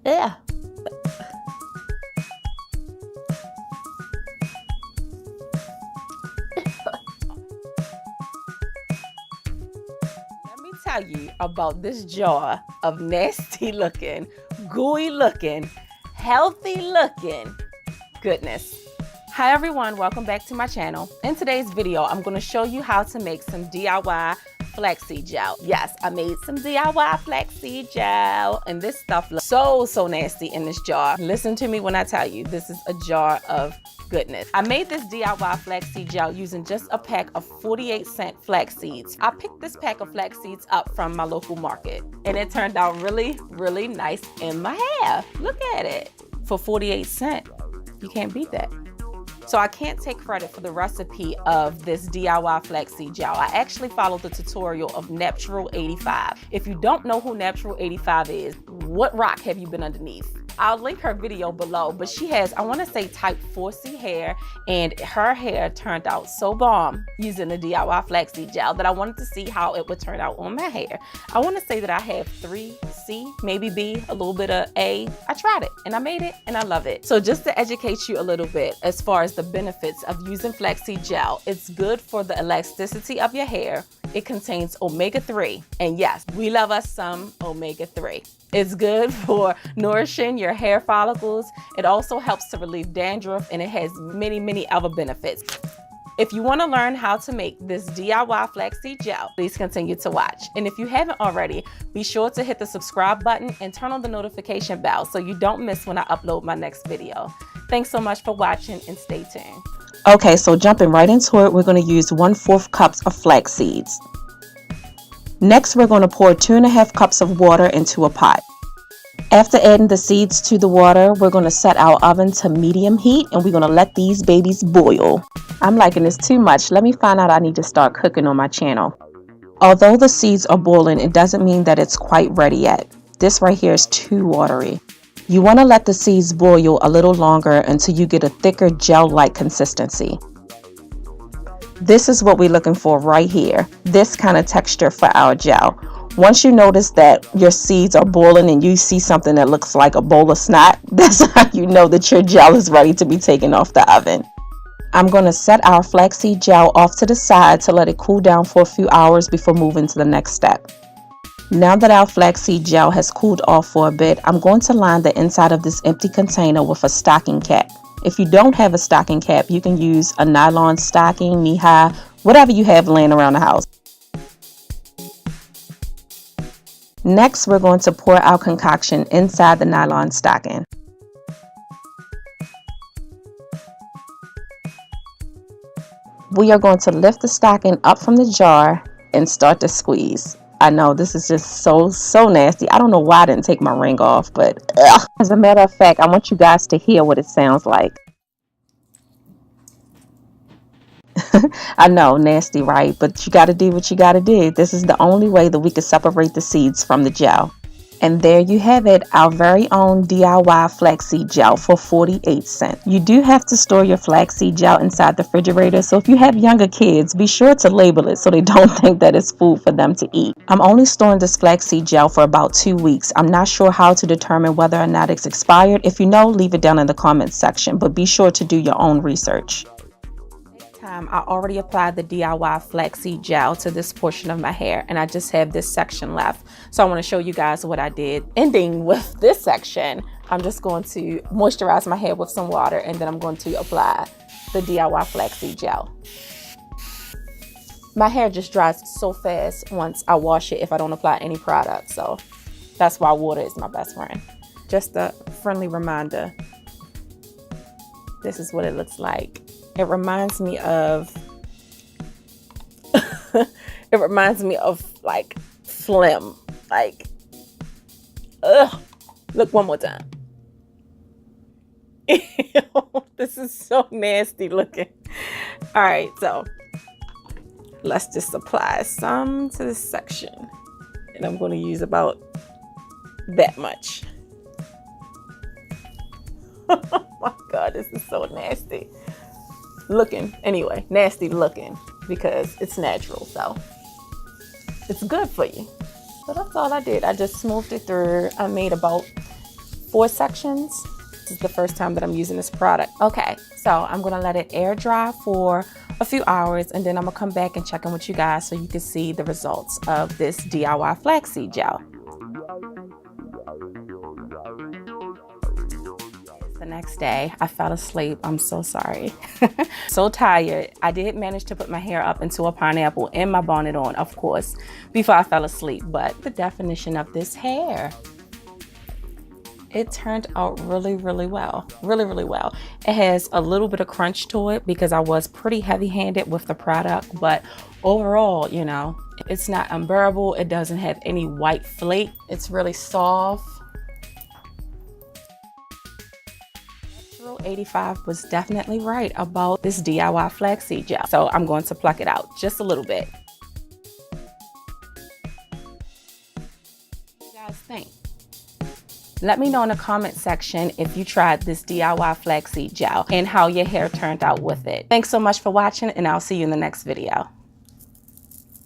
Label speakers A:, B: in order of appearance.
A: Yeah. Let me tell you about this jar of nasty looking, gooey looking, healthy looking goodness. Hi everyone, welcome back to my channel. In today's video, I'm going to show you how to make some DIY Flexi Gel. Yes, I made some DIY Flexi Gel, and this stuff looks so nasty in this jar. Listen to me when I tell you, this is a jar of goodness. I made this DIY Flexi Gel using just a pack of 48-cent flax seeds. I picked this pack of flax seeds up from my local market, and it turned out really nice in my hair. Look at it. For 48 cents, you can't beat that. So I can't take credit for the recipe of this DIY Flexi Gel. I actually followed the tutorial of Natural 85. If you don't know who Natural 85 is, what rock have you been underneath? I'll link her video below, but she has, I want to say, type 4C hair, and her hair turned out so bomb using the DIY Flexi Gel that I wanted to see how it would turn out on my hair. I want to say that I have 3C, maybe B, a little bit of A. I tried it and I made it and I love it. So just to educate you a little bit as far as the benefits of using Flexi Gel, it's good for the elasticity of your hair. It contains omega-3, and yes, we love us some omega-3. It's good for nourishing your hair follicles. It also helps to relieve dandruff, and it has many other benefits. If you want to learn how to make this DIY Flexi Gel, please continue to watch. And if you haven't already, be sure to hit the subscribe button and turn on the notification bell so you don't miss when I upload my next video. Thanks so much for watching, and stay tuned.
B: Okay, so jumping right into it, we're going to use 1/4 cups of flax seeds. Next, we're going to pour 2½ cups of water into a pot. After adding the seeds to the water, we're going to set our oven to medium heat, and we're going to let these babies boil. I'm liking this too much. Let me find out I need to start cooking on my channel. Although the seeds are boiling, it doesn't mean that it's quite ready yet. This right here is too watery. You want to let the seeds boil a little longer until you get a thicker gel-like consistency. This is what we're looking for right here, this kind of texture for our gel. Once you notice that your seeds are boiling and you see something that looks like a bowl of snot, that's how you know that your gel is ready to be taken off the oven. I'm going to set our flaxseed gel off to the side to let it cool down for a few hours before moving to the next step. Now that our flaxseed gel has cooled off for a bit, I'm going to line the inside of this empty container with a stocking cap. If you don't have a stocking cap, you can use a nylon stocking, knee-high, whatever you have laying around the house. Next, we're going to pour our concoction inside the nylon stocking. We are going to lift the stocking up from the jar and start to squeeze. I know this is just so nasty. I don't know why I didn't take my ring off, but ugh. As a matter of fact, I want you guys to hear what it sounds like. I know, nasty, right? But you got to do what you got to do. This is the only way that we can separate the seeds from the gel. And there you have it, our very own DIY flaxseed gel for 48 cents. You do have to store your flaxseed gel inside the refrigerator, so if you have younger kids, be sure to label it so they don't think that it's food for them to eat. I'm only storing this flaxseed gel for about 2 weeks. I'm not sure how to determine whether or not it's expired. If you know, leave it down in the comments section, but be sure to do your own research.
A: I already applied the DIY Flexi Gel to this portion of my hair, and I just have this section left. So I want to show you guys what I did. Ending with this section, I'm just going to moisturize my hair with some water, and then I'm going to apply the DIY Flexi Gel. My hair just dries so fast once I wash it if I don't apply any product, so that's why water is my best friend. Just a friendly reminder, this is what it looks like. It reminds me of like phlegm, like, ugh. Look one more time. This is so nasty looking. All right, so let's just apply some to this section, and I'm going to use about that much. Oh my God, this is so nasty looking. Anyway, nasty looking because it's natural, so it's good for you. So that's all I did. I just smoothed it through. I made about 4 sections. This is the first time that I'm using this product. Okay, so I'm gonna let it air dry for a few hours, and then I'm gonna come back and check in with you guys so you can see the results of this DIY flaxseed gel. The next day, I fell asleep. I'm so sorry. So tired. I did manage to put my hair up into a pineapple and my bonnet on, of course, before I fell asleep. But the definition of this hair, it turned out really, really well. Really, really well. It has a little bit of crunch to it because I was pretty heavy-handed with the product, but overall, you know, it's not unbearable. It doesn't have any white flake. It's really soft. 85 was definitely right about this DIY flaxseed gel. So I'm going to pluck it out just a little bit. What do you guys think? Let me know in the comment section if you tried this DIY flaxseed gel and how your hair turned out with it. Thanks so much for watching, and I'll see you in the next video.